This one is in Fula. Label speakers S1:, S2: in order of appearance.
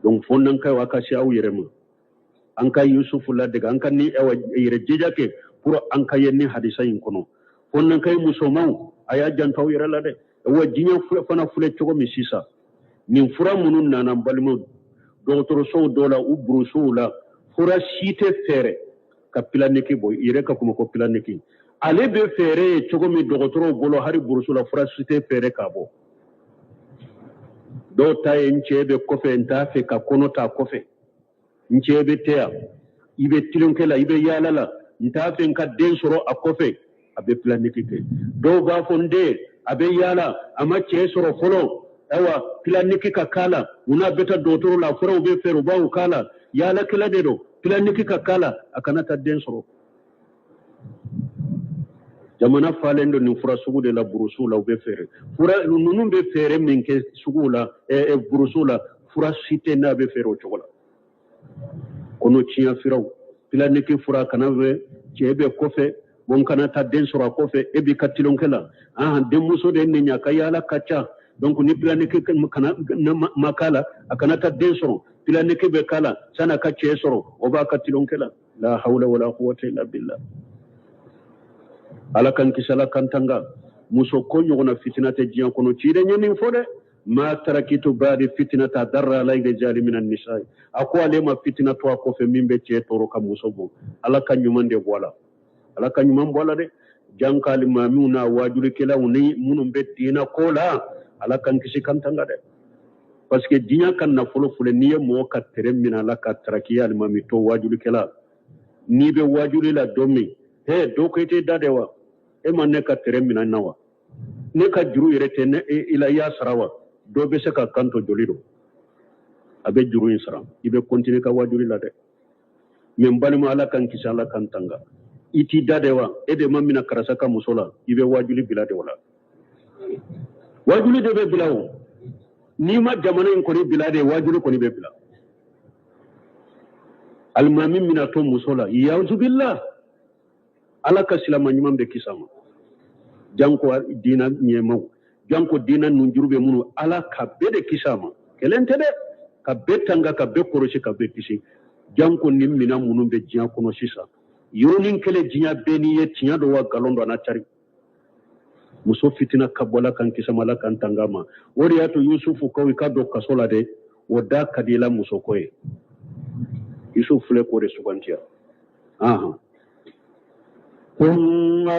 S1: donc fonnan kai wa ka shawu yerema an kai Yusuf la daga an kan ni ewa yere jejake pour an kai yenni hadisa yin kono fonnan kai musoman aya jantaw yere la de wa jinya fana fule cogo mi sisa min fura munun nanan balmo docteur so dola u bruso la fura site fere ka planiki boy ire ka kuma ko planiki ale be fere cogo mi docteur bolo hari bruso la fura site fere ka bo do tay ncebe kofe nta fe ka kono ta kofe ncebe teya ibe tilonkela ibe yalala nta fe ka den soro a kofe abe planiki ke do ba fonde abe yala ama che soro folo ewa planiki ka kala una beta docteur la fura be fere ba kala yala kila dedo planiki ka kala akana ta den soro jamana falendo ni fura sugu de la burusula ube fere fura nunun be fere minke sugu la burusula fura site na be fere o chogola kono chiya firaw planiki fura kana be chebe kofe bon kana ta den sura kofe ebi katilonkela den muso de nya kayala kacha donc ni planiki kana makala akana ta den sura planiki be kala sana ka che soro oba katilonkela la hawla wala quwwata illa billah ala kan kisala kantanga muso ko nyogona fitinate jiyan kono ciide nyenin fode ma tarakitu badi fitinata darra layga jali minan nisaa ako ale ma fitinatu ko fe mimbe ce toro kam muso bo ala kan nyumande wala ala kan nyumam wala de jankali mamuna wajuri kala uni munum be dina kola ala kan kisi kantanga de parce que dinya kan na folo fule niye mo ka teremina la ka tarakiya al mamito wajuri kala ni be wajuri la domi he do ko ite dadewa e man ne ka teremina nawa ne ka juru yerete ne ila ya sarawa do be se ka kanto jolido abe juru insara ibe continue ka wajuri la de men balima ala kan kisala kan tanga iti dadewa e de mamina karasa ka musola ibe wajuli bilade wala wajuli de be bilawo ni ma jamana en ko ni bilade wajuli ko ni be bila almamin mina to musola yauzu billah ala ka silama nyimam be kisama janko dina nyemo janko dina nunjurube munu ala ka bede kisama kelente de ka betanga ka be koroshi ka be kisi janko nimmina munu be jiya kono sisa yonin kele jiya beni ye tiya do wa galondo na tari muso fitina kabola kan kisama la kan tangama wori ato yusufu ko ka do kasola de woda kadila muso koye yusuf le ko de subantia aha